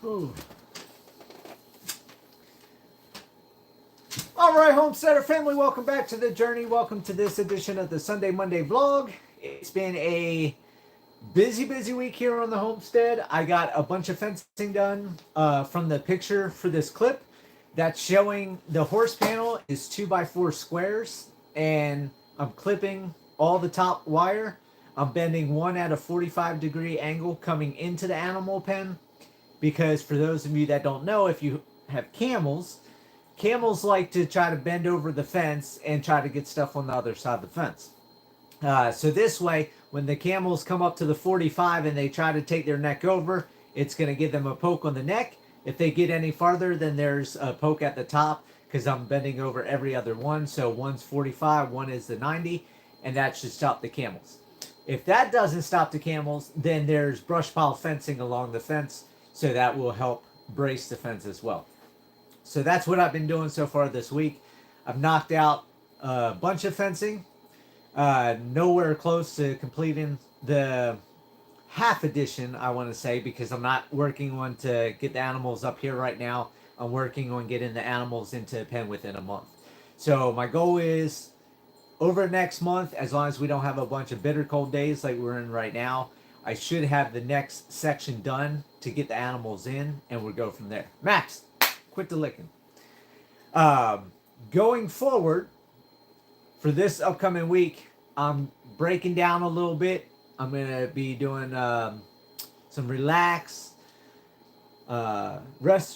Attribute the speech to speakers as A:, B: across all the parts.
A: Ooh. All right, Homesteader family, welcome back to the journey. Welcome to this edition of the Sunday Monday vlog. It's been a busy week here on the homestead. I got a bunch of fencing done from the picture for this clip that's showing the horse panel is 2x4 squares, and I'm clipping all the top wire. I'm bending one at a 45-degree angle coming into the animal pen, because for those of you that don't know, if you have camels like to try to bend over the fence and try to get stuff on the other side of the fence. So this way, when the camels come up to the 45 and they try to take their neck over, it's going to give them a poke on the neck. If they get any farther, then there's a poke at the top, because I'm bending over every other one. So one's 45, one is the 90, and that should stop the camels. If that doesn't stop the camels, then there's brush pile fencing along the fence, so that will help brace the fence as well. So that's what I've been doing so far this week. I've knocked out a bunch of fencing. Nowhere close to completing the half edition, I want to say, because I'm not working on to get the animals up here right now. I'm working on getting the animals into a pen within a month. So my goal is over next month, as long as we don't have a bunch of bitter cold days like we're in right now, I should have the next section done to get the animals in, and we'll go from there. Max, quit the licking. Going forward, for this upcoming week, I'm breaking down a little bit. I'm going to be doing some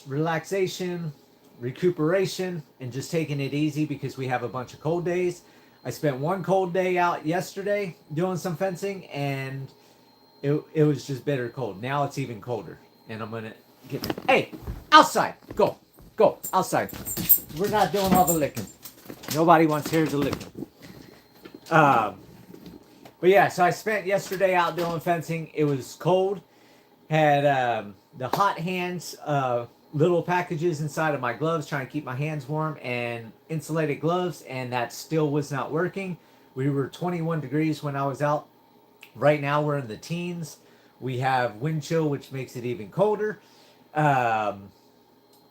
A: relaxation, recuperation, and just taking it easy because we have a bunch of cold days. I spent one cold day out yesterday doing some fencing, and it was just bitter cold. Now it's even colder, and I'm going to get... Hey, outside! Go, outside. We're not doing all the licking. Nobody wants to hear the licking. But yeah, so I spent yesterday out doing fencing. It was cold. Had the hot hands, little packages inside of my gloves, trying to keep my hands warm, and insulated gloves, and that still was not working. We were 21 degrees when I was out. Right now we're in the teens. We have wind chill, which makes it even colder.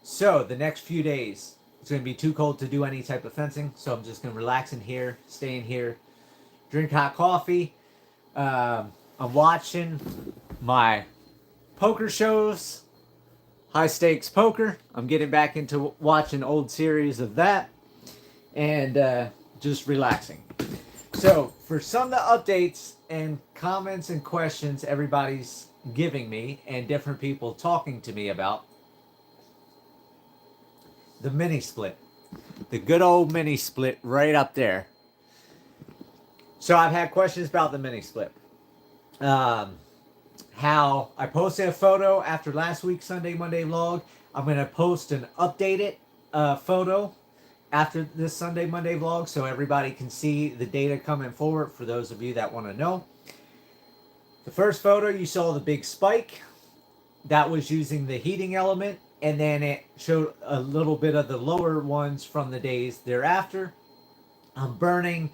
A: So the next few days, it's going to be too cold to do any type of fencing. So I'm just going to relax in here, stay in here, drink hot coffee. I'm watching my poker shows, high stakes poker. I'm getting back into watching old series of that, and just relaxing. So for some of the updates and comments and questions everybody's giving me and different people talking to me about, the mini split, the good old mini split right up there. So I've had questions about the mini split. How I posted a photo after last week's Sunday Monday vlog. I'm going to post an updated photo after this Sunday Monday vlog, so everybody can see the data coming forward for those of you that want to know. The first photo, you saw the big spike. That was using the heating element, and then it showed a little bit of the lower ones from the days thereafter. I'm burning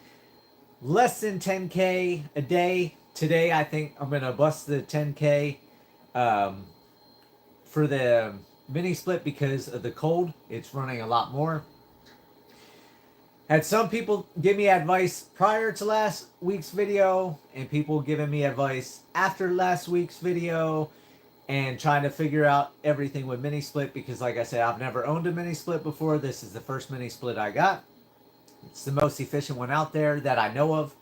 A: less than 10K a day. Today, I think I'm going to bust the 10K for the mini split because of the cold. It's running a lot more. Had some people give me advice prior to last week's video, and people giving me advice after last week's video, and trying to figure out everything with mini split, because like I said, I've never owned a mini split before. This is the first mini split I got. It's the most efficient one out there that I know of.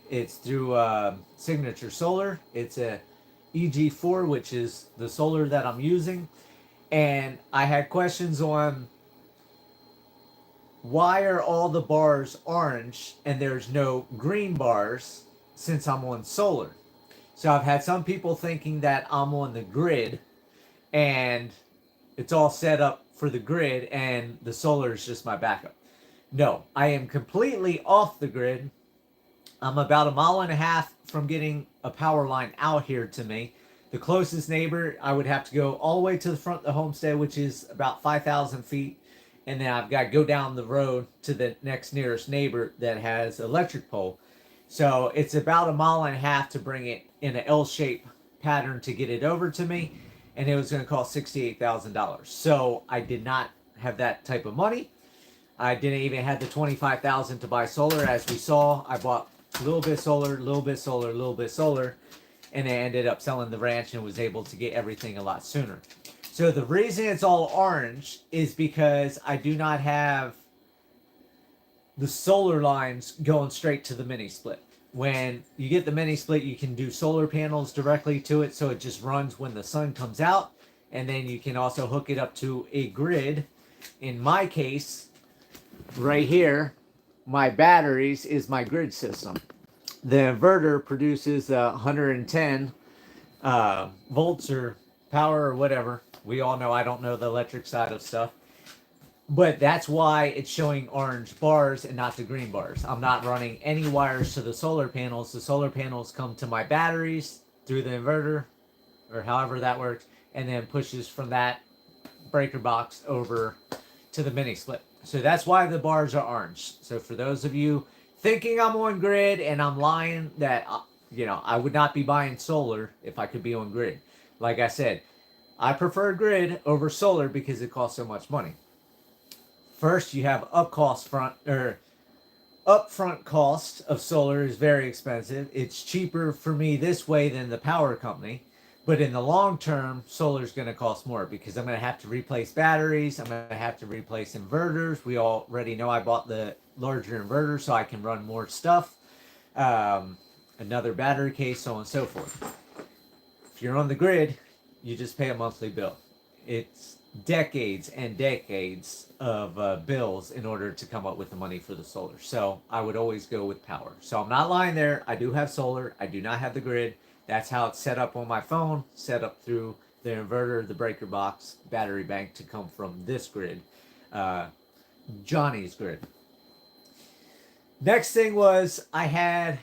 A: It's through Signature Solar. It's a EG4, which is the solar that I'm using. And I had questions on why are all the bars orange and there's no green bars since I'm on solar. So I've had some people thinking that I'm on the grid and it's all set up for the grid and the solar is just my backup. No, I am completely off the grid. I'm about 1.5 miles from getting a power line out here to me. The closest neighbor, I would have to go all the way to the front of the homestead, which is about 5,000 feet. And then I've got to go down the road to the next nearest neighbor that has electric pole. So it's about 1.5 miles to bring it in an L-shaped pattern to get it over to me. and it was going to cost $68,000. So I did not have that type of money. I didn't even have the $25,000 to buy solar. As we saw, I bought a little bit solar, a little bit solar, a little bit solar, and I ended up selling the ranch and was able to get everything a lot sooner. So the reason it's all orange is because I do not have the solar lines going straight to the mini split. When you get the mini split, you can do solar panels directly to it, so it just runs when the sun comes out, and then you can also hook it up to a grid. In my case, right here, my batteries is my grid system. The inverter produces 110 volts or power or whatever. We all know I don't know the electric side of stuff. But that's why it's showing orange bars and not the green bars. I'm not running any wires to the solar panels. The solar panels come to my batteries through the inverter, or however that works, and then pushes from that breaker box over to the mini split. So that's why the bars are orange. So for those of you thinking I'm on grid and I'm lying that, I would not be buying solar if I could be on grid. Like I said, I prefer grid over solar because it costs so much money. First, you have upfront cost of solar is very expensive. It's cheaper for me this way than the power company. But in the long term, solar is going to cost more because I'm going to have to replace batteries. I'm going to have to replace inverters. We already know I bought the larger inverter so I can run more stuff. Another battery case, so on and so forth. If you're on the grid, you just pay a monthly bill. It's decades and decades of bills in order to come up with the money for the solar. So I would always go with power. So I'm not lying there. I do have solar. I do not have the grid. That's how it's set up on my phone, set up through the inverter, the breaker box, battery bank to come from this grid, Johnny's grid. Next thing was I had a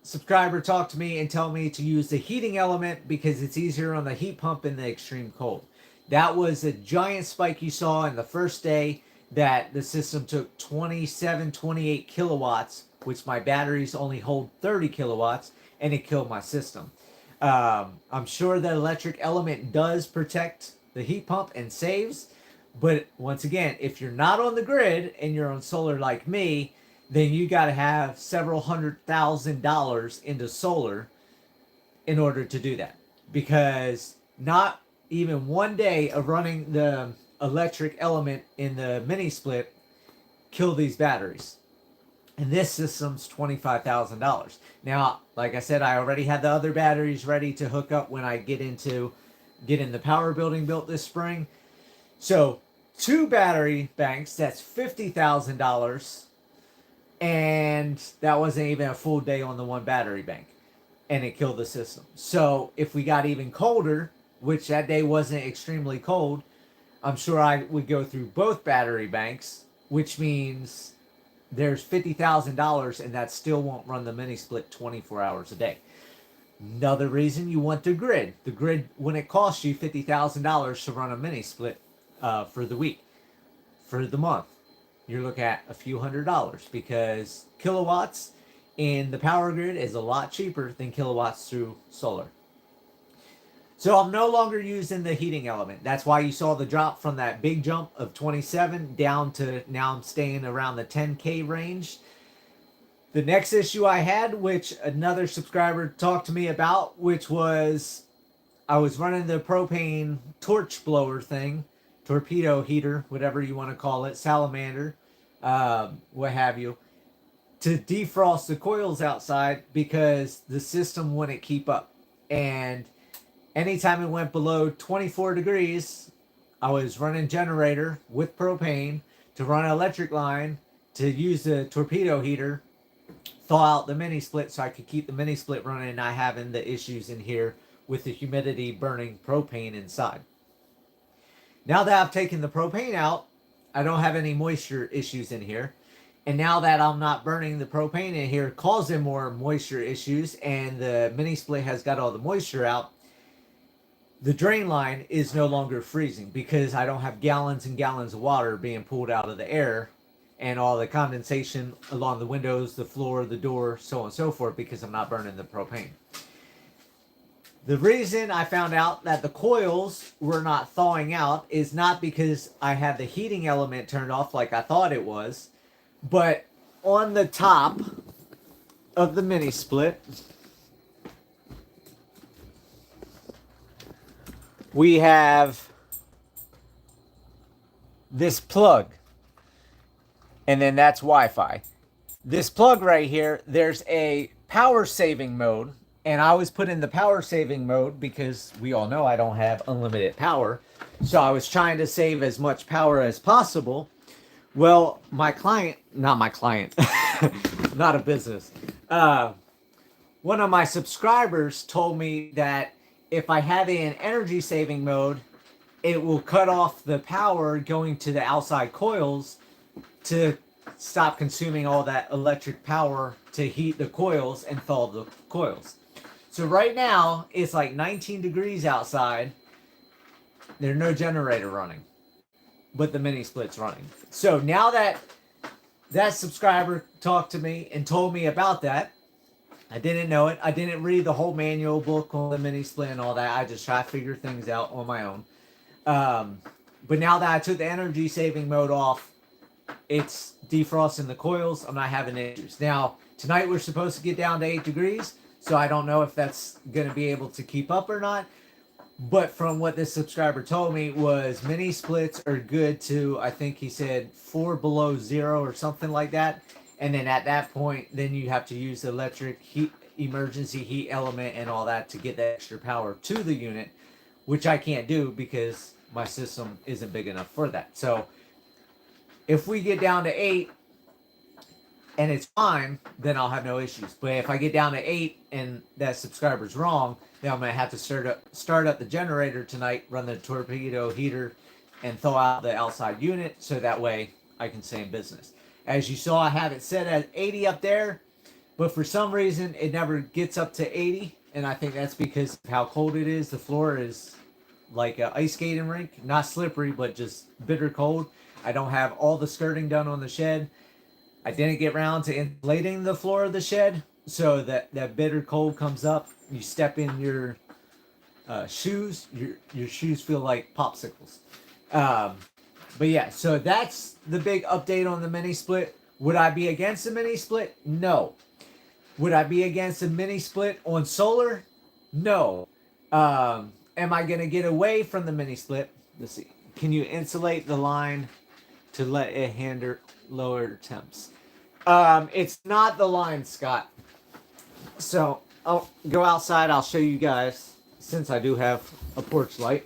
A: subscriber talk to me and tell me to use the heating element because it's easier on the heat pump in the extreme cold. That was a giant spike you saw in the first day that the system took 27, 28 kilowatts, which my batteries only hold 30 kilowatts, and it killed my system. I'm sure the electric element does protect the heat pump and saves, but once again, if you're not on the grid and you're on solar like me, then you got to have several $100,000 into solar in order to do that, because not even one day of running the electric element in the mini split kill these batteries. And this system's $25,000. Now, like I said, I already had the other batteries ready to hook up when I get in the power building built this spring. So 2 battery banks, that's $50,000. And that wasn't even a full day on the one battery bank. And it killed the system. So if we got even colder, which that day wasn't extremely cold, I'm sure I would go through both battery banks, which means there's $50,000 and that still won't run the mini split 24 hours a day. Another reason you want the grid. The grid, when it costs you $50,000 to run a mini split for the week, for the month, you're looking at a few $100s because kilowatts in the power grid is a lot cheaper than kilowatts through solar. So I'm no longer using the heating element. That's why you saw the drop from that big jump of 27 down to now I'm staying around the 10K range. The next issue I had, which another subscriber talked to me about, which was I was running the propane torch blower thing, torpedo heater, whatever you want to call it, salamander, what have you, to defrost the coils outside because the system wouldn't keep up. And anytime it went below 24 degrees, I was running generator with propane to run an electric line to use the torpedo heater, thaw out the mini split so I could keep the mini split running and not having the issues in here with the humidity burning propane inside. Now that I've taken the propane out, I don't have any moisture issues in here. And now that I'm not burning the propane in here, causing more moisture issues, and the mini split has got all the moisture out, the drain line is no longer freezing because I don't have gallons and gallons of water being pulled out of the air and all the condensation along the windows, the floor, the door, so on and so forth, because I'm not burning the propane. The reason I found out that the coils were not thawing out is not because I had the heating element turned off like I thought it was, but on the top of the mini split, we have this plug, and then that's Wi-Fi. This plug right here, there's a power saving mode, and I was put in the power saving mode because we all know I don't have unlimited power. So I was trying to save as much power as possible. Well, my client, not my client, not a business. One of my subscribers told me that if I have it in energy saving mode, it will cut off the power going to the outside coils to stop consuming all that electric power to heat the coils and thaw the coils. So right now, it's like 19 degrees outside. There's no generator running, but the mini split's running. So now that that subscriber talked to me and told me about that, I didn't know it. I didn't read the whole manual book on the mini split and all that. I just try to figure things out on my own. But now that I took the energy saving mode off, it's defrosting the coils. I'm not having issues. Now, tonight we're supposed to get down to 8 degrees. So I don't know if that's going to be able to keep up or not. But from what this subscriber told me was mini splits are good to, I think he said 4 below 0 or something like that. And then at that point, then you have to use the electric heat, emergency heat element and all that to get the extra power to the unit, which I can't do because my system isn't big enough for that. So if we get down to 8 and it's fine, then I'll have no issues. But if I get down to 8 and that subscriber's wrong, then I'm going to have to start up the generator tonight, run the torpedo heater, and thaw out the outside unit so that way I can stay in business. As you saw, I have it set at 80 up there, but for some reason it never gets up to 80, and I think that's because of how cold it is. The floor is like an ice skating rink, not slippery, but just bitter cold. I don't have all the skirting done on the shed. I didn't get around to insulating the floor of the shed, so that bitter cold comes up. You step in your shoes, your shoes feel like popsicles. But yeah, so that's the big update on the mini split. Would I be against the mini split? No. Would I be against a mini split on solar? No. Am I going to get away from the mini split? Let's see. Can you insulate the line to let it handle lower temps? It's not the line, Scott. So I'll go outside. I'll show you guys, since I do have a porch light.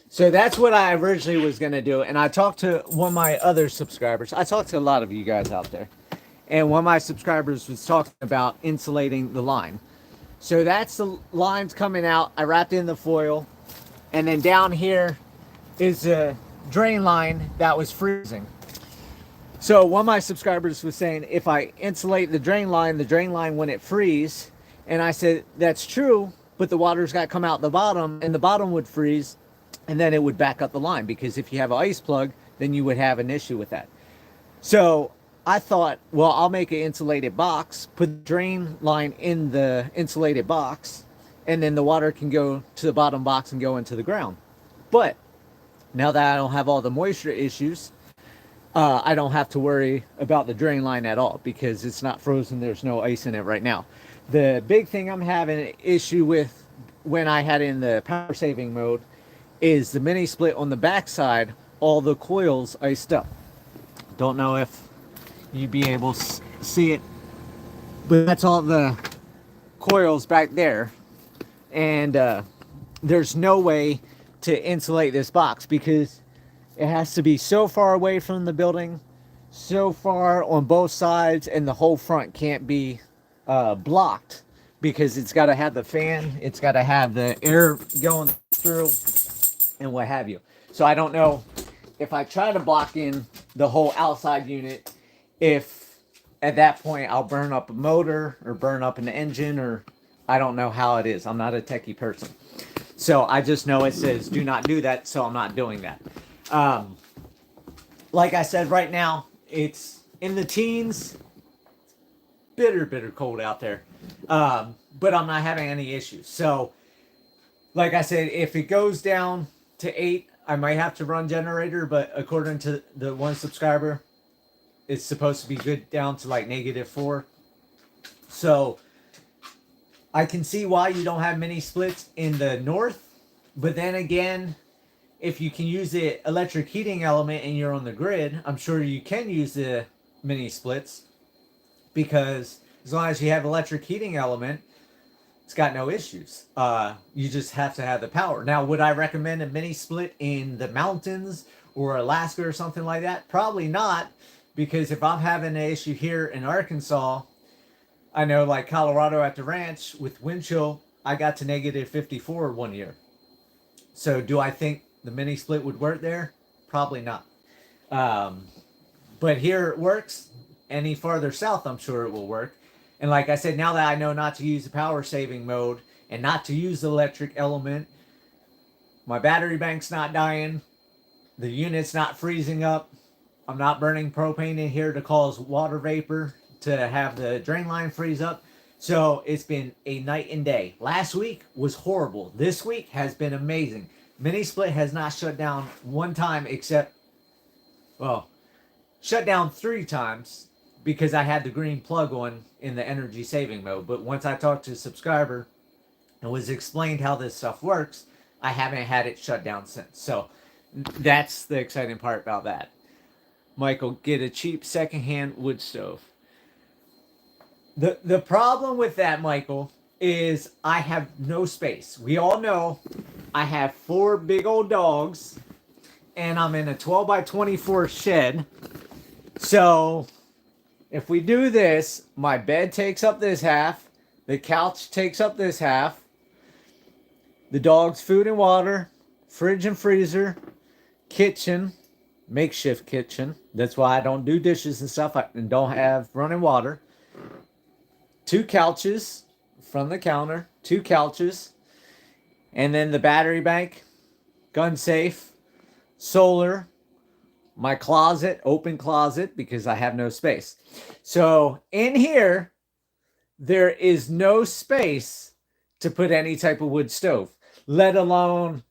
A: So that's what I originally was going to do. And I talked to one of my other subscribers. I talked to a lot of you guys out there. And one of my subscribers was talking about insulating the line. So that's the lines coming out. I wrapped in the foil. And then down here is a drain line that was freezing. So one of my subscribers was saying, if I insulate the drain line wouldn't freeze. And I said, that's true, but the water's got to come out the bottom, and the bottom would freeze, and then it would back up the line, because if you have an ice plug, then you would have an issue with that. So I thought, well, I'll make an insulated box, put the drain line in the insulated box, and then the water can go to the bottom box and go into the ground. But now that I don't have all the moisture issues, I don't have to worry about the drain line at all, because it's not frozen. There's no ice in it right now. The big thing I'm having an issue with when I had it in the power saving mode is the mini split on the back side, all the coils iced up. Don't know if you'd be able to see it, but that's all the coils back there. And there's no way to insulate this box because it has to be so far away from the building, so far on both sides, and the whole front can't be blocked because it's got to have the fan, it's got to have the air going through, and what have you. So I don't know if I try to block in the whole outside unit, if at that point I'll burn up a motor or burn up an engine, or I don't know how it is. I'm not a techie person. So I just know it says do not do that, so I'm not doing that. Like I said, right now it's in the teens. bitter cold out there. But I'm not having any issues. So, like I said, if it goes down to 8, I might have to run generator, but according to the one subscriber, it's supposed to be good down to like -4. So I can see why you don't have mini splits in the north, but then again, if you can use the electric heating element and you're on the grid, I'm sure you can use the mini splits, because as long as you have electric heating element, it's got no issues. You just have to have the power. Now, would I recommend a mini split in the mountains or Alaska or something like that? Probably not, because if I'm having an issue here in Arkansas, I know like Colorado at the ranch with wind chill, I got to -54 one year. So do I think the mini split would work there? Probably not. But here it works. Any farther south, I'm sure it will work. And like I said, now that I know not to use the power saving mode and not to use the electric element, my battery bank's not dying. The unit's not freezing up. I'm not burning propane in here to cause water vapor to have the drain line freeze up. So it's been a night and day. Last week was horrible. This week has been amazing. Mini split has not shut down one time except, well, shut down 3 times because I had the green plug on in the energy saving mode. But once I talked to a subscriber and was explained how this stuff works, I haven't had it shut down since. So that's the exciting part about that. Michael, get a cheap secondhand wood stove. The problem with that, Michael, is I have no space. We all know I have 4 big old dogs, and I'm in a 12 by 24 shed. So if we do this, my bed takes up this half, the couch takes up this half, the dog's food and water, fridge and freezer, kitchen, makeshift kitchen. That's why I don't do dishes and stuff and don't have running water. 2 couches from the counter, 2 couches, and then the battery bank, gun safe, solar, my closet, open closet, because I have no space. So in here, there is no space to put any type of wood stove, let alone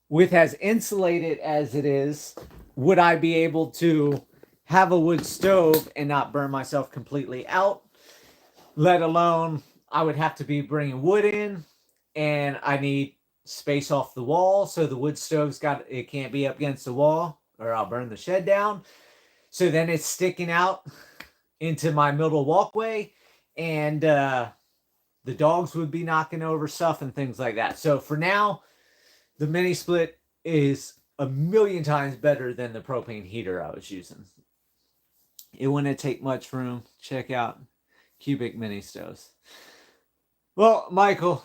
A: with as insulated as it is, would I be able to have a wood stove and not burn myself completely out? Let alone I would have to be bringing wood in, and I need space off the wall, so the wood stove's it can't be up against the wall or I'll burn the shed down. So then it's sticking out into my middle walkway, and the dogs would be knocking over stuff and things like that. So for now, the mini split is a million times better than the propane heater I was using. It wouldn't take much room. Check out cubic mini stoves. Well, Michael,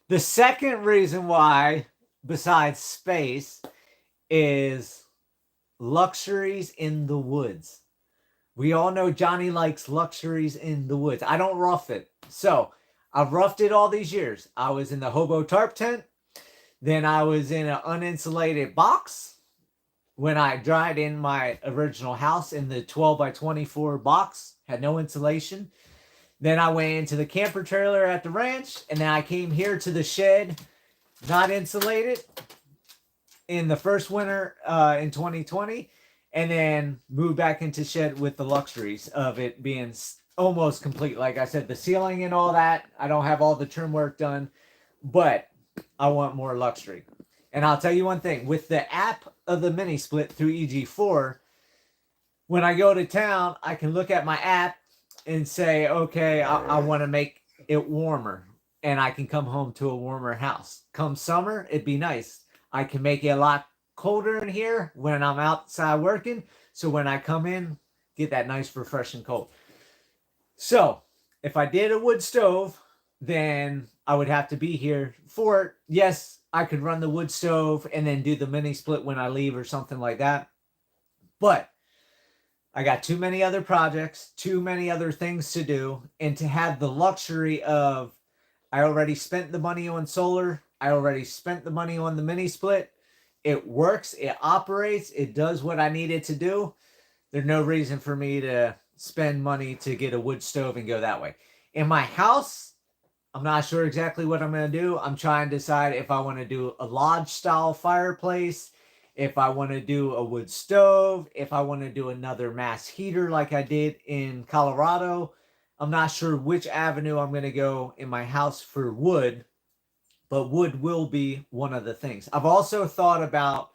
A: the second reason why, besides space, is luxuries in the woods. We all know Johnny likes luxuries in the woods. I don't rough it. So I've roughed it all these years. I was in the hobo tarp tent. Then I was in an uninsulated box when I dried in my original house in the 12 by 24 box. Had no insulation. Then I went into the camper trailer at the ranch, and then I came here to the shed, not insulated, in the first winter in 2020, and then moved back into shed with the luxuries of it being almost complete. Like I said, the ceiling and all that, I don't have all the trim work done, but I want more luxury. And I'll tell you one thing, with the app of the mini split through EG4, when I go to town, I can look at my app and say, okay, I want to make it warmer, and I can come home to a warmer house. Come summer, it'd be nice. I can make it a lot colder in here when I'm outside working, so when I come in, get that nice refreshing cold. So if I did a wood stove, then I would have to be here for it. Yes, I could run the wood stove and then do the mini split when I leave or something like that, but I got too many other projects, too many other things to do, and to have the luxury of, I already spent the money on solar, I already spent the money on the mini split, it works, it operates, it does what I need it to do. There's no reason for me to spend money to get a wood stove and go that way. In my house, I'm not sure exactly what I'm going to do. I'm trying to decide if I want to do a lodge style fireplace, if I want to do a wood stove, if I want to do another mass heater like I did in Colorado. I'm not sure which avenue I'm going to go in my house for wood, but wood will be one of the things. I've also thought about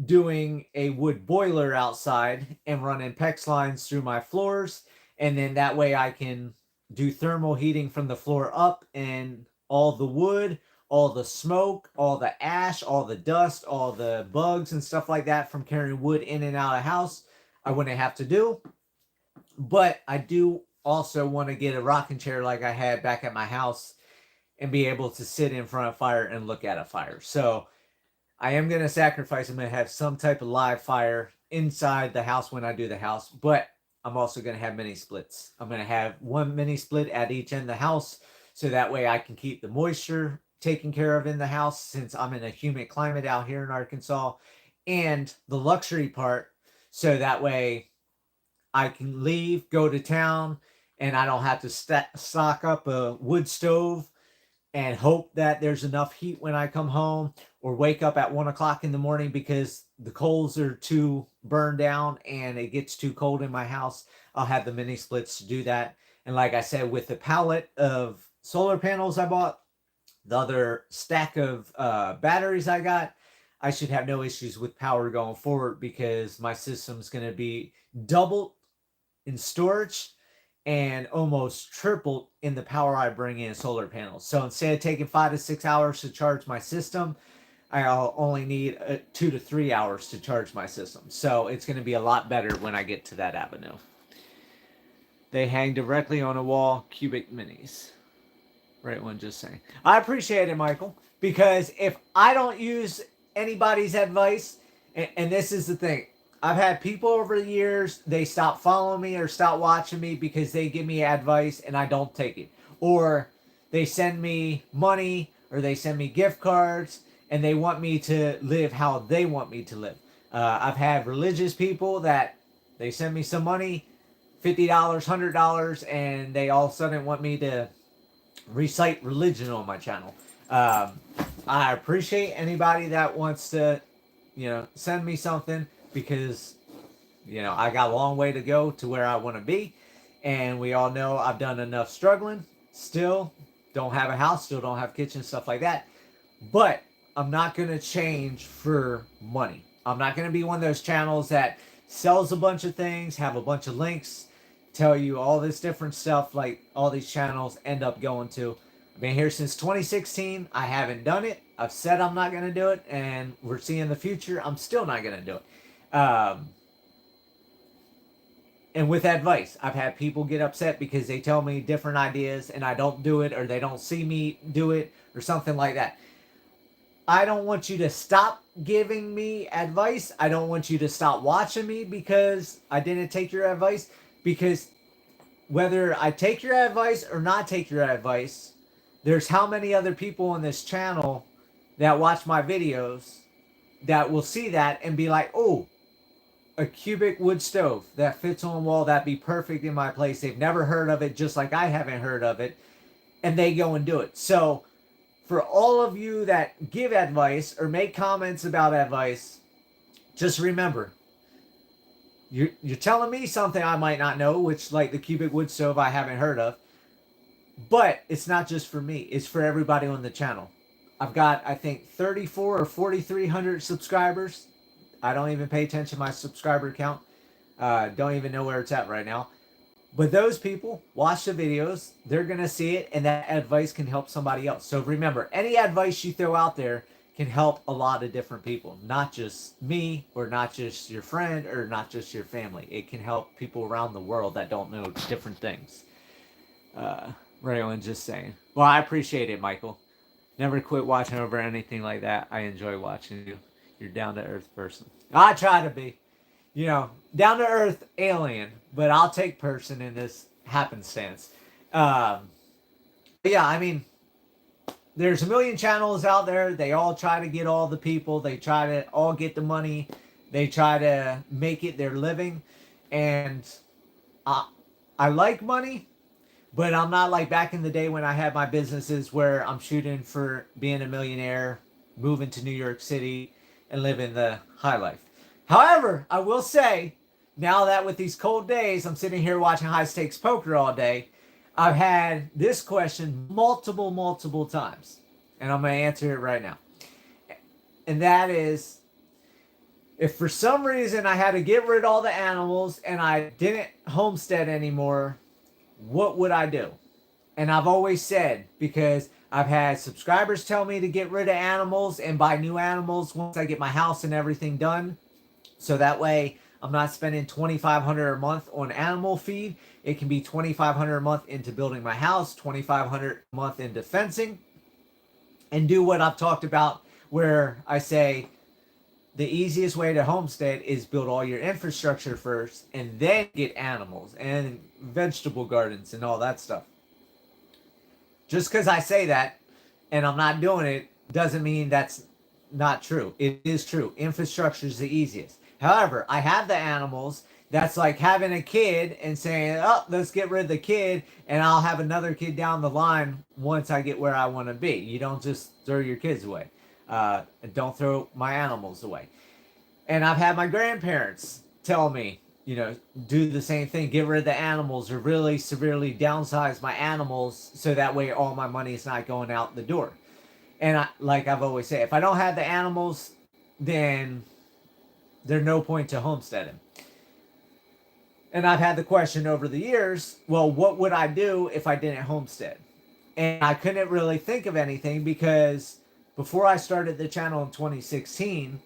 A: doing a wood boiler outside and running PEX lines through my floors. And then that way I can do thermal heating from the floor up, and all the wood, all the smoke, all the ash, all the dust, all the bugs and stuff like that from carrying wood in and out of the house, I wouldn't have to do. But I do also want to get a rocking chair like I had back at my house and be able to sit in front of fire and look at a fire. So I am going to sacrifice. I'm going to have some type of live fire inside the house when I do the house, but I'm also going to have mini splits. I'm going to have one mini split at each end of the house, so that way I can keep the moisture taken care of in the house, since I'm in a humid climate out here in Arkansas, and the luxury part, so that way I can leave, go to town, and I don't have to stock up a wood stove and hope that there's enough heat when I come home, or wake up at 1 o'clock in the morning because the coals are too burned down and it gets too cold in my house. I'll have the mini splits to do that. And like I said, with the pallet of solar panels I bought, the other stack of batteries I got, I should have no issues with power going forward, because my system's going to be doubled in storage and almost tripled in the power I bring in solar panels. So instead of taking 5 to 6 hours to charge my system, I'll only need 2 to 3 hours to charge my system. So it's going to be a lot better when I get to that avenue. They hang directly on a wall, cubic minis. Right one just saying. I appreciate it, Michael, because if I don't use anybody's advice, and this is the thing, I've had people over the years, they stop following me or stop watching me because they give me advice and I don't take it. Or they send me money, or they send me gift cards, and they want me to live how they want me to live. I've had religious people that they send me some money, $50, $100, and they all of a sudden want me to recite religion on my channel. I appreciate anybody that wants to, send me something, because, I got a long way to go to where I want to be. And we all know I've done enough struggling. Still don't have a house, still don't have kitchen, stuff like that. But I'm not going to change for money. I'm not going to be one of those channels that sells a bunch of things, have a bunch of links, tell you all this different stuff like all these channels end up going to. I've been here since 2016. I haven't done it. I've said I'm not going to do it, and we're seeing the future. I'm still not going to do it. And with advice, I've had people get upset because they tell me different ideas and I don't do it, or they don't see me do it, or something like that. I don't want you to stop giving me advice. I don't want you to stop watching me because I didn't take your advice. Because whether I take your advice or not take your advice, there's how many other people on this channel that watch my videos that will see that and be like, oh, a cubic wood stove that fits on a wall, that'd be perfect in my place. They've never heard of it, just like I haven't heard of it, and they go and do it. So for all of you that give advice or make comments about advice, just remember, you're telling me something I might not know, which, like the cubic wood stove, I haven't heard of. But it's not just for me. It's for everybody on the channel. I've got, I think, 34 or 4,300 subscribers. I don't even pay attention to my subscriber count. Don't even know where it's at right now. But those people watch the videos. They're going to see it, and that advice can help somebody else. So remember, any advice you throw out there can help a lot of different people. Not just me, or not just your friend, or not just your family. It can help people around the world that don't know different things. Raylan just saying. Well, I appreciate it, Michael. Never quit watching over anything like that. I enjoy watching you. You're down-to-earth person. I try to be. Down-to-earth alien, but I'll take person in this happenstance. Yeah, I mean, there's a million channels out there. They all try to get all the people. They try to all get the money. They try to make it their living. And I like money, but I'm not like back in the day when I had my businesses where I'm shooting for being a millionaire, moving to New York City, and living the high life. However, I will say, now that with these cold days, I'm sitting here watching high stakes poker all day, I've had this question multiple times, and I'm going to answer it right now. And that is, if for some reason I had to get rid of all the animals and I didn't homestead anymore, what would I do? And I've always said, because I've had subscribers tell me to get rid of animals and buy new animals once I get my house and everything done. So that way I'm not spending $2,500 a month on animal feed. It can be $2,500 a month into building my house, $2,500 a month into fencing, and do what I've talked about, where I say the easiest way to homestead is build all your infrastructure first and then get animals and vegetable gardens and all that stuff. Just because I say that and I'm not doing it doesn't mean that's not true. It is true. Infrastructure is the easiest. However, I have the animals. That's like having a kid and saying, oh, let's get rid of the kid and I'll have another kid down the line once I get where I want to be. You don't just throw your kids away. Don't throw my animals away. And I've had my grandparents tell me, do the same thing. Get rid of the animals or really severely downsize my animals so that way all my money is not going out the door. And like I've always said, if I don't have the animals, then there's no point to homesteading. And I've had the question over the years, well, what would I do if I didn't homestead? And I couldn't really think of anything because before I started the channel in 2016,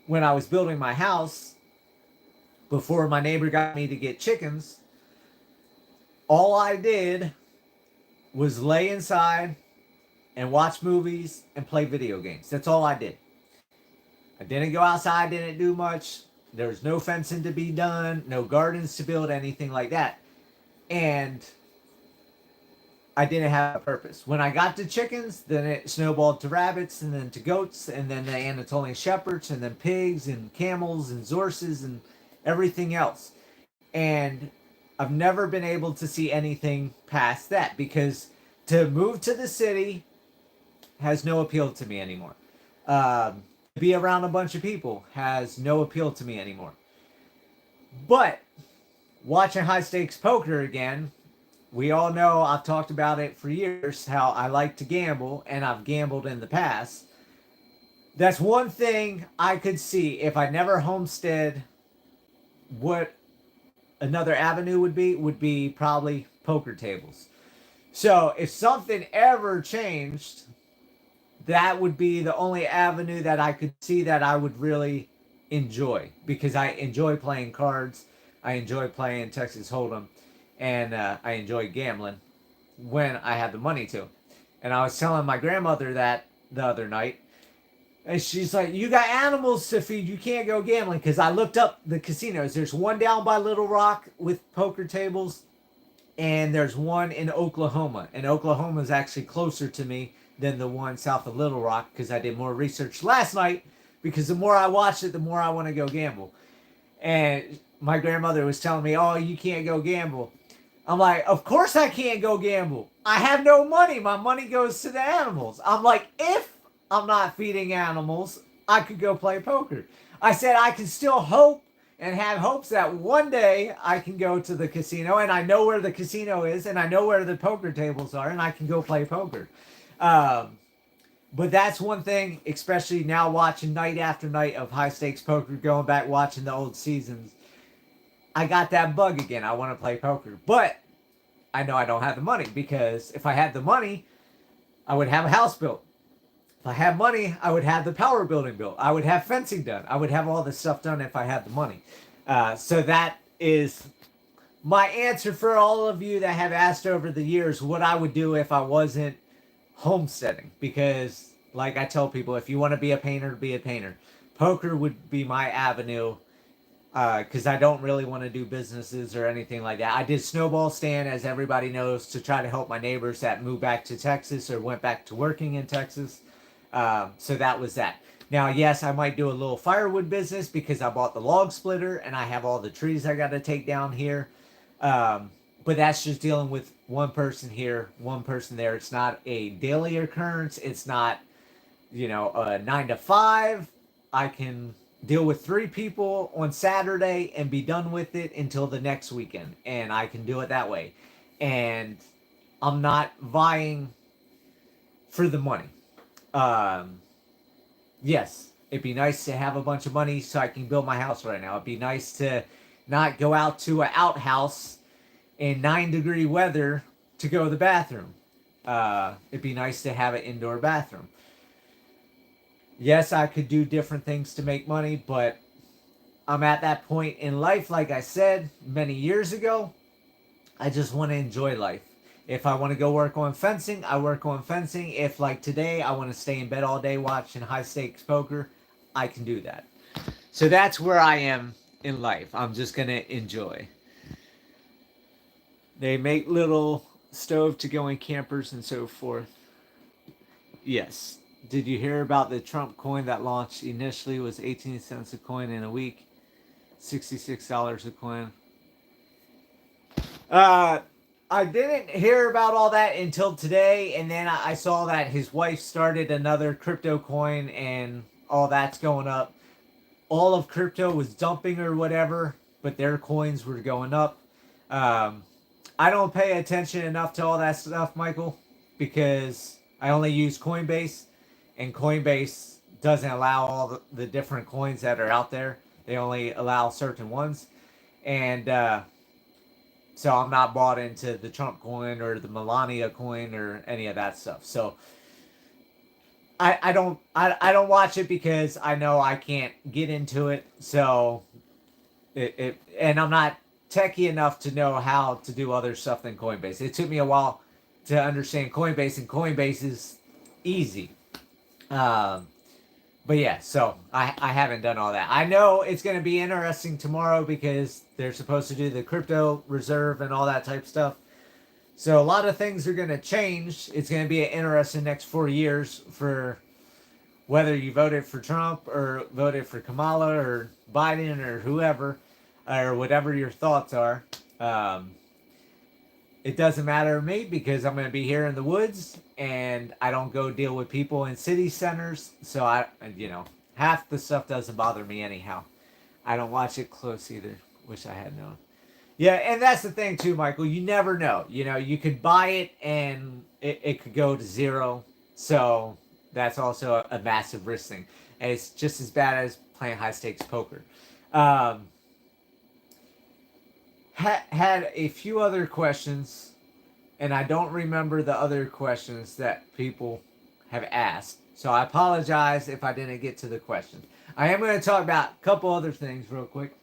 A: when I was building my house, before my neighbor got me to get chickens, all I did was lay inside and watch movies and play video games. That's all I did. I didn't go outside, didn't do much. There was no fencing to be done, no gardens to build, anything like that. And I didn't have a purpose. When I got to chickens, then it snowballed to rabbits and then to goats and then the Anatolian shepherds and then pigs and camels and horses and everything else. And I've never been able to see anything past that because to move to the city has no appeal to me anymore. Be around a bunch of people has no appeal to me anymore. But watching high stakes poker again, we all know, I've talked about it for years, how I like to gamble, and I've gambled in the past. That's one thing I could see if I never homestead. What another avenue would be probably poker tables. So if something ever changed, that would be the only avenue that I could see that I would really enjoy, because I enjoy playing cards, I enjoy playing Texas Hold'em, and I enjoy gambling when I have the money to. And I was telling my grandmother that the other night, and she's like, you got animals to feed, you can't go gambling. Because I looked up the casinos. There's one down by Little Rock with poker tables, and there's one in Oklahoma. And Oklahoma is actually closer to me than the one south of Little Rock, because I did more research last night, because the more I watch it, the more I want to go gamble. And my grandmother was telling me, oh, you can't go gamble. I'm like, of course I can't go gamble. I have no money. My money goes to the animals. I'm like, if I'm not feeding animals, I could go play poker. I said I can still hope and have hopes that one day I can go to the casino, and I know where the casino is, and I know where the poker tables are, and I can go play poker. But that's one thing, especially now watching night after night of high stakes poker, going back watching the old seasons. I got that bug again. I want to play poker. But I know I don't have the money, because if I had the money, I would have a house built. If I had money, I would have the power building built. I would have fencing done. I would have all this stuff done if I had the money. So that is my answer for all of you that have asked over the years what I would do if I wasn't homesteading. Because like I tell people, if you want to be a painter, be a painter. Poker would be my avenue, because I don't really want to do businesses or anything like that. I did snowball stand, as everybody knows, to try to help my neighbors that moved back to Texas or went back to working in Texas. So that was that. Now, yes, I might do a little firewood business, because I bought the log splitter and I have all the trees I got to take down here. But that's just dealing with one person here, one person there. It's not a daily occurrence. It's not, a 9 to 5. I can deal with 3 people on Saturday and be done with it until the next weekend. And I can do it that way. And I'm not vying for the money. Yes, it'd be nice to have a bunch of money so I can build my house right now. It'd be nice to not go out to an outhouse in 9-degree weather to go to the bathroom. It'd be nice to have an indoor bathroom. Yes, I could do different things to make money, but I'm at that point in life, like I said many years ago. I just want to enjoy life. If I want to go work on fencing, I work on fencing. If, like today, I want to stay in bed all day watching high-stakes poker, I can do that. So that's where I am in life. I'm just going to enjoy. They make little stove-to-go-in campers and so forth. Yes. Did you hear about the Trump coin that launched initially was 18 cents a coin in a week? $66 a coin. I didn't hear about all that until today, and then I saw that his wife started another crypto coin and all that's going up. All of crypto was dumping or whatever, but their coins were going up. I don't pay attention enough to all that stuff, Michael, because I only use Coinbase, and Coinbase doesn't allow all the different coins that are out there. They only allow certain ones. And so I'm not bought into the Trump coin or the Melania coin or any of that stuff. So I don't watch it because I know I can't get into it. So and I'm not techie enough to know how to do other stuff than Coinbase. It took me a while to understand Coinbase, and Coinbase is easy. But yeah, so I haven't done all that. I know it's going to be interesting tomorrow because they're supposed to do the crypto reserve and all that type of stuff. So a lot of things are going to change. It's going to be an interesting next 4 years for whether you voted for Trump or voted for Kamala or Biden or whoever, or whatever your thoughts are. It doesn't matter to me because I'm going to be here in the woods and I don't go deal with people in city centers. So half the stuff doesn't bother me anyhow. I don't watch it close either. Wish I had known. Yeah, and that's the thing too, Michael. You never know. You could buy it and it could go to zero. So that's also a massive risk thing. And it's just as bad as playing high stakes poker. Had a few other questions, and I don't remember the other questions that people have asked. So I apologize if I didn't get to the questions. I am going to talk about a couple other things real quick.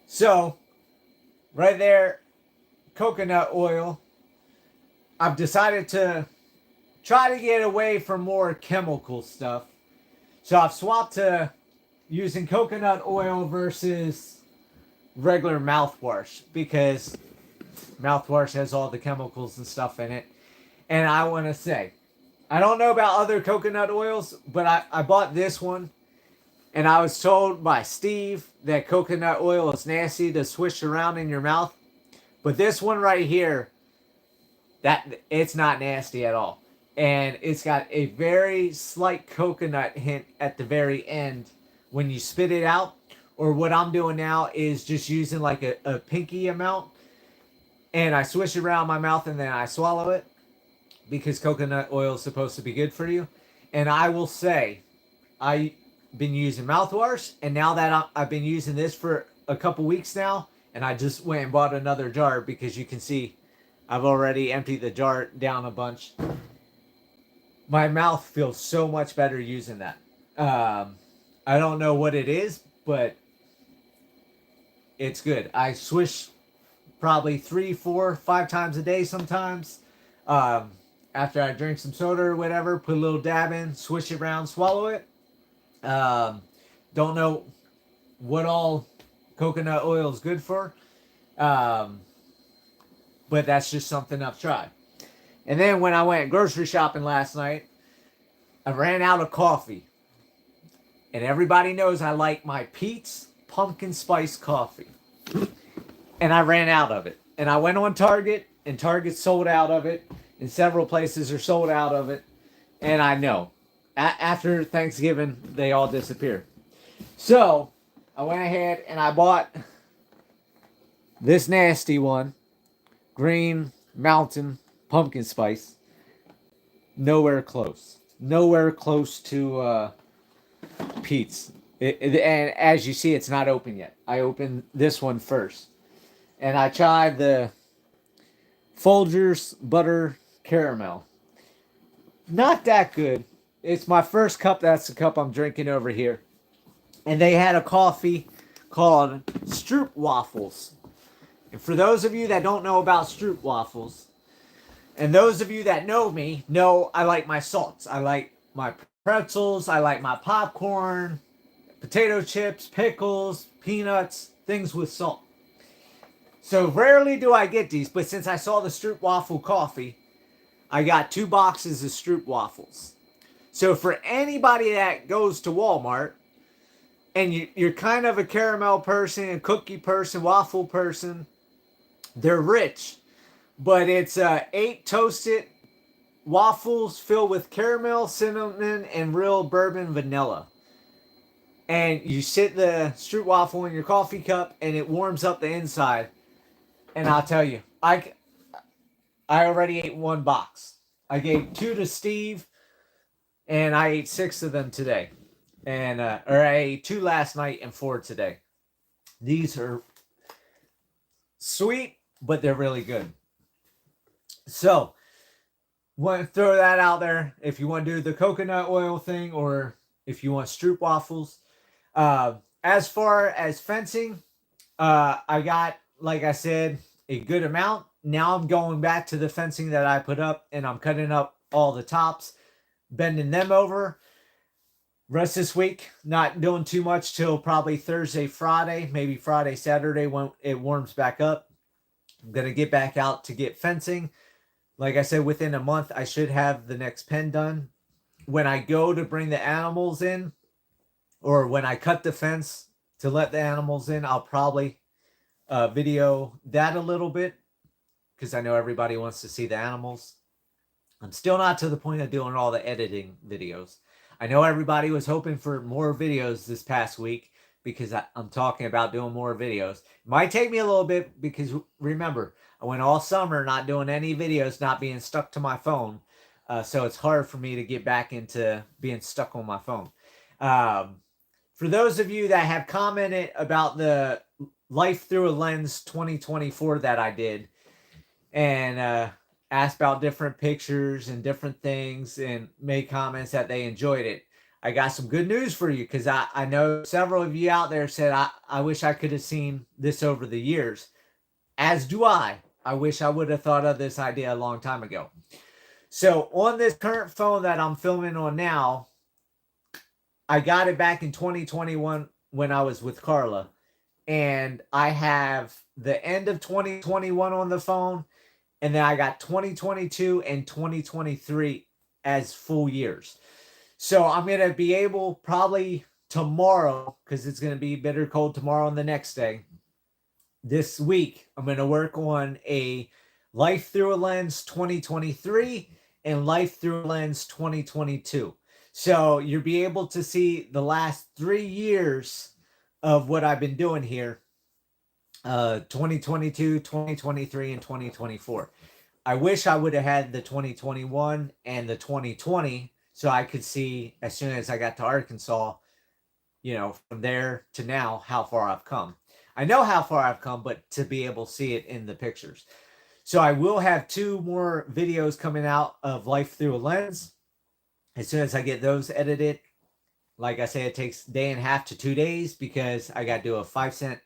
A: So, right there, coconut oil. I've decided to try to get away from more chemical stuff. So I've swapped to using coconut oil versus regular mouthwash because mouthwash has all the chemicals and stuff in it. And I want to say, I don't know about other coconut oils, but I bought this one, and I was told by Steve that coconut oil is nasty to swish around in your mouth. But this one right here, that it's not nasty at all. And it's got a very slight coconut hint at the very end when you spit it out. Or what I'm doing now is just using like a pinky amount. And I swish it around my mouth and then I swallow it. Because coconut oil is supposed to be good for you. And I will say, I've been using mouthwash. And now that I've been using this for a couple weeks now. And I just went and bought another jar. Because you can see I've already emptied the jar down a bunch. My mouth feels so much better using that. I don't know what it is. But it's good. I swish probably 3, 4, 5 times a day sometimes. After I drink some soda or whatever, put a little dab in, swish it around, swallow it. Don't know what all coconut oil is good for. But that's just something I've tried. And then when I went grocery shopping last night, I ran out of coffee. And everybody knows I like my Pete's pumpkin spice coffee. and I ran out of it. And I went on Target, and Target sold out of it, and several places are sold out of it. And I know, after Thanksgiving, they all disappear. So I went ahead and I bought this nasty one, Green Mountain Pumpkin Spice. Nowhere close. Nowhere close to Pete's. And as you see, it's not open yet. I opened this one first. And I tried the Folgers Butter Caramel. Not that good. It's my first cup. That's the cup I'm drinking over here. And they had a coffee called Stroop Waffles. And for those of you that don't know about Stroop Waffles, and those of you that know me, know I like my salts. I like my pretzels. I like my popcorn, potato chips, pickles, peanuts, things with salt. So rarely do I get these, but since I saw the Stroop Waffle coffee, I got 2 boxes of Stroop Waffles. So for anybody that goes to Walmart, and you're kind of a caramel person, a cookie person, waffle person, they're rich. But it's 8 toasted waffles filled with caramel, cinnamon, and real bourbon vanilla. And you sit the Stroop Waffle in your coffee cup, and it warms up the inside. And I'll tell you, I already ate 1 box. I gave 2 to Steve, and I ate 6 of them today. And or I ate 2 last night and 4 today. These are sweet, but they're really good. So, want to throw that out there. If you want to do the coconut oil thing, or if you want Stroop Waffles. As far as fencing, I got, like I said, a good amount. Now I'm going back to the fencing that I put up, and I'm cutting up all the tops, bending them over. Rest this week, not doing too much till probably Thursday, Friday, maybe Friday, Saturday when it warms back up. I'm going to get back out to get fencing. Like I said, within a month, I should have the next pen done. When I go to bring the animals in, or when I cut the fence to let the animals in, I'll probably video that a little bit, because I know everybody wants to see the animals. I'm still not to the point of doing all the editing videos. I know everybody was hoping for more videos this past week, because I'm talking about doing more videos. It might take me a little bit, because remember, I went all summer not doing any videos, not being stuck to my phone. So it's hard for me to get back into being stuck on my phone. For those of you that have commented about the Life Through a Lens 2024 that I did, and asked about different pictures and different things, and made comments that they enjoyed it, I got some good news for you, because I know several of you out there said, I wish I could have seen this over the years. As do I. I wish I would have thought of this idea a long time ago. So on this current phone that I'm filming on now, I got it back in 2021 when I was with Carla. And I have the end of 2021 on the phone. And then I got 2022 and 2023 as full years. So I'm going to be able, probably tomorrow, because it's going to be bitter cold tomorrow and the next day. This week, I'm going to work on a Life Through a Lens 2023 and Life Through a Lens 2022. So you'll be able to see the last 3 years of what I've been doing here. 2022, 2023, and 2024. I wish I would have had the 2021 and the 2020, so I could see as soon as I got to Arkansas, from there to now, how far I've come. I know how far I've come, but to be able to see it in the pictures. So I will have 2 more videos coming out of Life Through a Lens. As soon as I get those edited, like I say, it takes a day and a half to 2 days, because I got to do a 5-second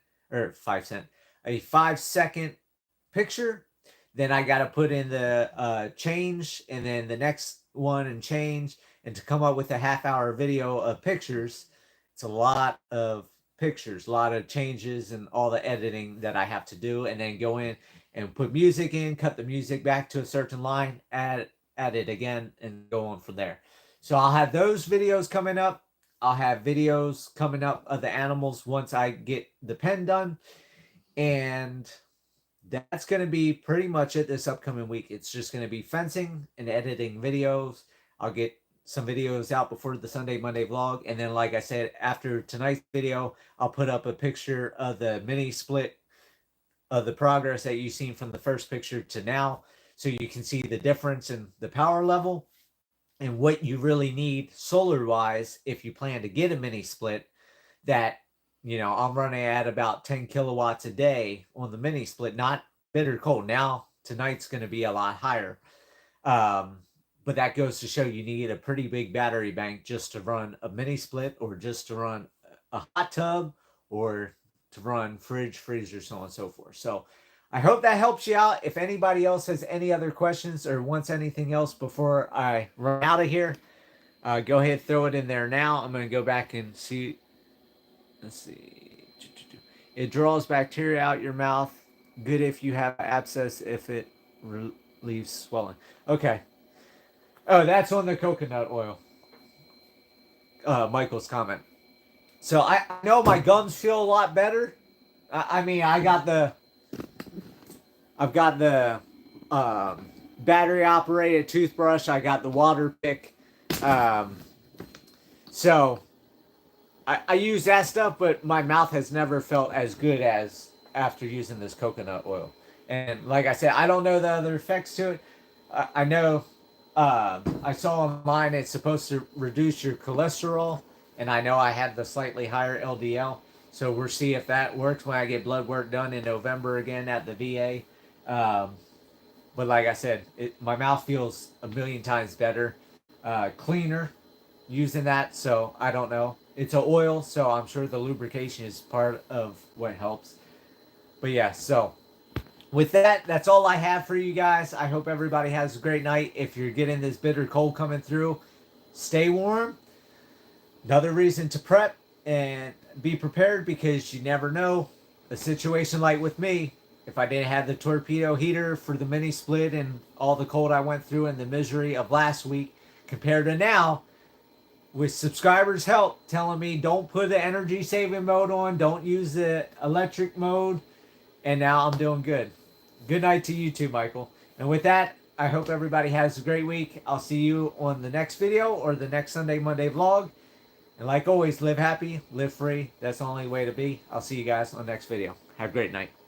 A: picture. Then I got to put in the change, and then the next one and change, and to come up with a half-hour video of pictures. It's a lot of pictures, a lot of changes, and all the editing that I have to do, and then go in and put music in, cut the music back to a certain line, add it again, and go on from there. So I'll have those videos coming up. I'll have videos coming up of the animals once I get the pen done. And that's going to be pretty much it this upcoming week. It's just going to be fencing and editing videos. I'll get some videos out before the Sunday Monday vlog, and then like I said, after tonight's video, I'll put up a picture of the mini split of the progress that you've seen from the first picture to now, so you can see the difference in the power level and what you really need solar wise if you plan to get a mini split. That, you know, I'm running at about 10 kilowatts a day on the mini split, not bitter cold. Now tonight's going to be a lot higher. But that goes to show you need a pretty big battery bank just to run a mini split, or just to run a hot tub, or to run fridge, freezer, so on and so forth. So I hope that helps you out. If anybody else has any other questions or wants anything else before I run out of here, go ahead, throw it in there now. I'm going to go back and see. Let's see. It draws bacteria out your mouth. Good if you have abscess, if it relieves swelling. Okay. Oh, that's on the coconut oil. Michael's comment. So I know my gums feel a lot better. I mean, I've got the battery operated toothbrush. I got the water pick. So I use that stuff, but my mouth has never felt as good as after using this coconut oil. And like I said, I don't know the other effects to it. I know I saw online it's supposed to reduce your cholesterol, and I know I had the slightly higher LDL. So we'll see if that works when I get blood work done in November again at the VA. But like I said, my mouth feels a million times better, cleaner using that. So I don't know. It's an oil, so I'm sure the lubrication is part of what helps. But yeah, so with that, that's all I have for you guys. I hope everybody has a great night. If you're getting this bitter cold coming through, stay warm. Another reason to prep and be prepared, because you never know. A situation like with me, if I didn't have the torpedo heater for the mini split and all the cold I went through and the misery of last week compared to now, with subscribers' help telling me don't put the energy saving mode on, don't use the electric mode, and now I'm doing good. Good night to you too, Michael. And with that, I hope everybody has a great week. I'll see you on the next video or the next Sunday Monday vlog. And like always, live happy, live free. That's the only way to be. I'll see you guys on the next video. Have a great night.